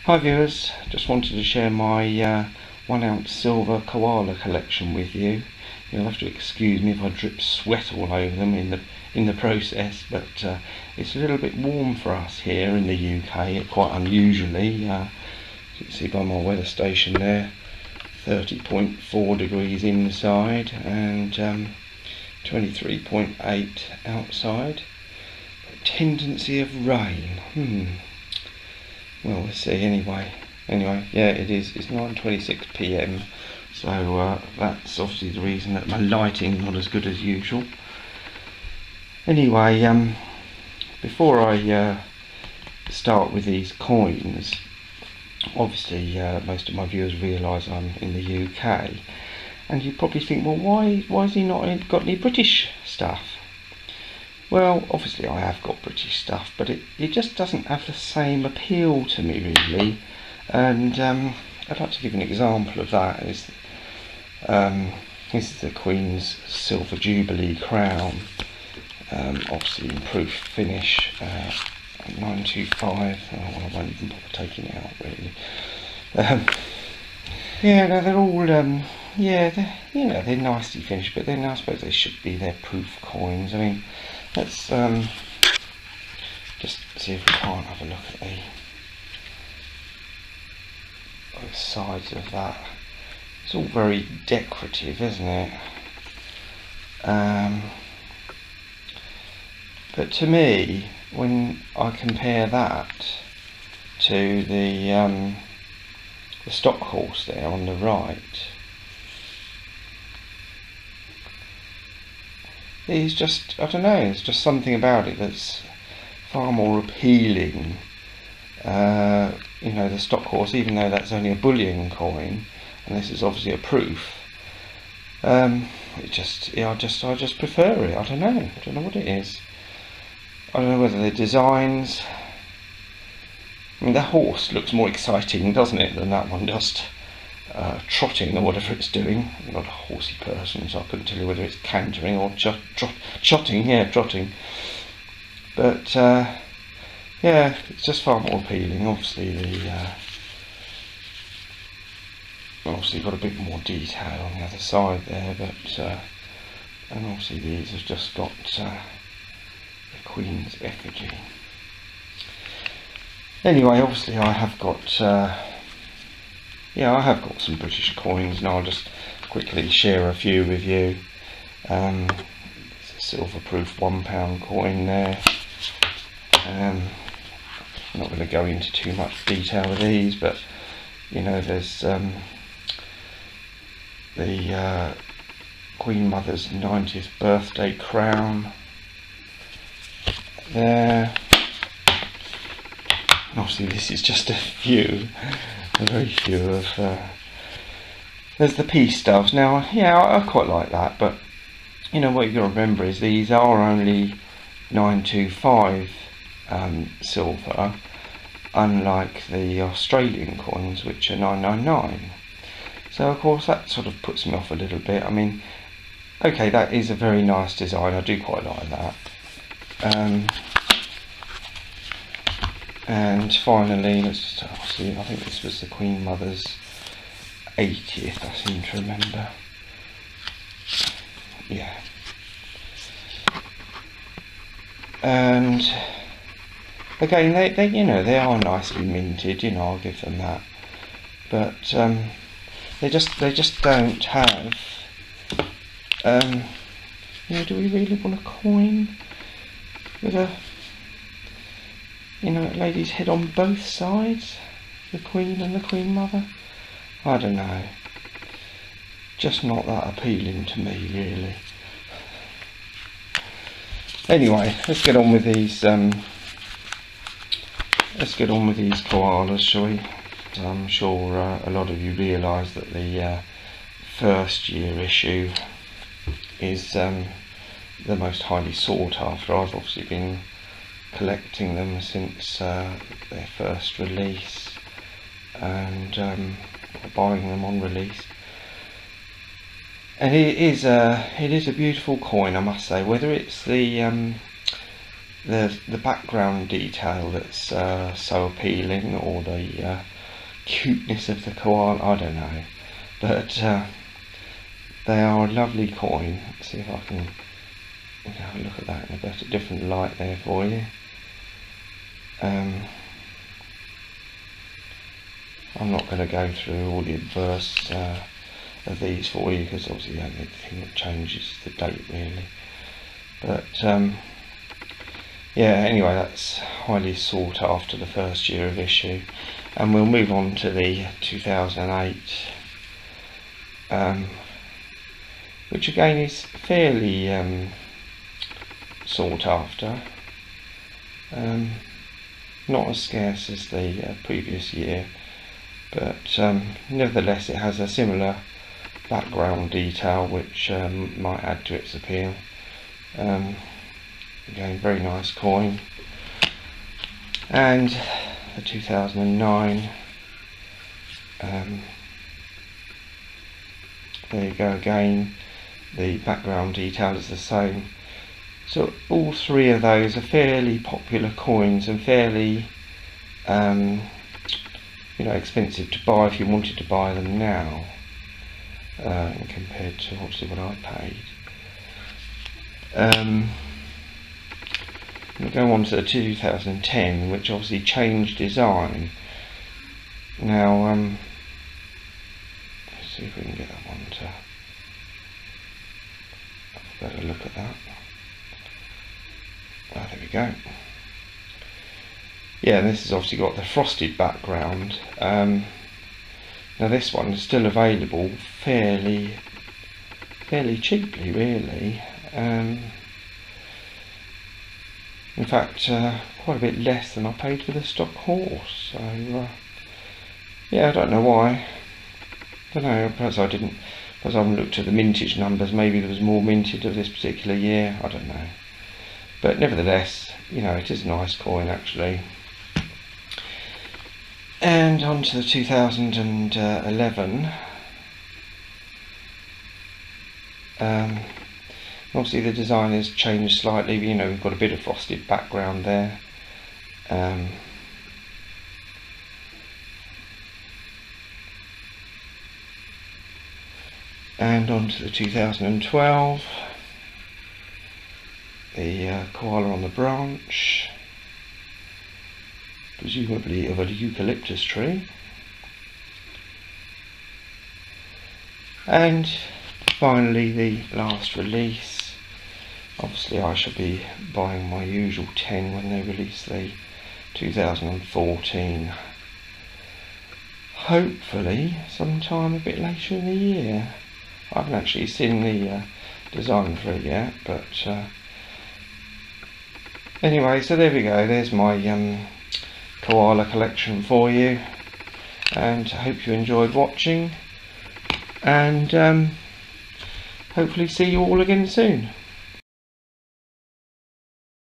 Hi viewers, just wanted to share my 1 ounce silver koala collection with you. You'll have to excuse me if I drip sweat all over them in the process, but it's a little bit warm for us here in the UK, quite unusually. As you can see by my weather station there, 30.4 degrees inside and 23.8 outside. Tendency of rain. Well, we'll see anyway. Yeah, it is. It's 9:26 p.m. So that's obviously the reason that my lighting's not as good as usual. Anyway, before I start with these coins, obviously most of my viewers realise I'm in the UK, and you probably think, well, why has he not got any British stuff? Well, obviously I have got British stuff, but it just doesn't have the same appeal to me really. And I'd like to give an example of that. This is the Queen's Silver Jubilee crown, obviously improved finish, 925. Oh, well, I won't even bother taking it out really. Yeah, no, they're all yeah, they're nicely finished, but then I suppose they should be. They're proof coins. I mean, let's just see if we can't have a look at the sides of that. It's all very decorative, isn't it? But to me, when I compare that to the stock horse there on the right, it's just, I don't know, there's just something about it that's far more appealing. You know, the stock horse, even though that's only a bullion coin, and this is obviously a proof, I just prefer it. I don't know what it is. I don't know whether the designs, I mean, the horse looks more exciting, doesn't it, than that one just trotting or whatever it's doing. I'm not a horsey person, so I couldn't tell you whether it's cantering or trotting. Yeah, trotting. But yeah, it's just far more appealing. Obviously, obviously got a bit more detail on the other side there, but and obviously these have just got the Queen's effigy. Anyway, obviously I have got yeah, I have got some British coins, and I'll just quickly share a few with you. There's a silver-proof £1 coin there. I'm not going to go into too much detail with these, but you know, there's the Queen Mother's 90th birthday crown there. And obviously this is just a very few of there's the peace doves. Now, yeah, I quite like that, but you know what you've got to remember is these are only 925 silver, unlike the Australian coins, which are 999. So of course that sort of puts me off a little bit. I mean, okay, that is a very nice design, I do quite like that. And finally, let's just see, I think this was the Queen Mother's 80th, I seem to remember. Yeah. And again, they you know, they are nicely minted, you know, I'll give them that. But they just don't have you know, do we really want a coin with a, you know, a lady's head on both sides, the Queen and the Queen Mother? I don't know, just not that appealing to me really. Anyway, let's get on with these koalas, shall we? I'm sure a lot of you realise that the first year issue is the most highly sought after. I've obviously been collecting them since their first release, and buying them on release. And it is a beautiful coin, I must say. Whether it's the the background detail that's so appealing, or the cuteness of the koala, I don't know, but they are a lovely coin. Let's see if I can have a look at that in a different light there for you. I'm not going to go through all the adverse of these for you, because obviously the only thing that changes is the date really. But yeah, anyway, that's highly sought after, the first year of issue. And we'll move on to the 2008, which again is fairly sought after. Not as scarce as the previous year, but nevertheless it has a similar background detail which might add to its appeal. Again, very nice coin. And the 2009, there you go again, the background detail is the same. So all three of those are fairly popular coins, and fairly expensive to buy if you wanted to buy them now, compared to obviously what I paid. We'll go on to the 2010, which obviously changed design. Now, let's see if we can get that one to have a better look at that. Oh, there we go. Yeah, this has obviously got the frosted background. Now this one is still available fairly cheaply, really. In fact, quite a bit less than I paid for the stock horse. So yeah, I don't know why. I don't know, perhaps I haven't looked at the mintage numbers. Maybe there was more minted of this particular year, I don't know. But nevertheless, it is a nice coin actually. And on to the 2011. Obviously the design has changed slightly. We've got a bit of frosted background there. And on to the 2012. The koala on the branch, presumably of a eucalyptus tree. And finally the last release. Obviously I shall be buying my usual 10 when they release the 2014. Hopefully sometime a bit later in the year. I haven't actually seen the design for it yet, but anyway, so there we go. There's my koala collection for you, and I hope you enjoyed watching, and hopefully see you all again soon.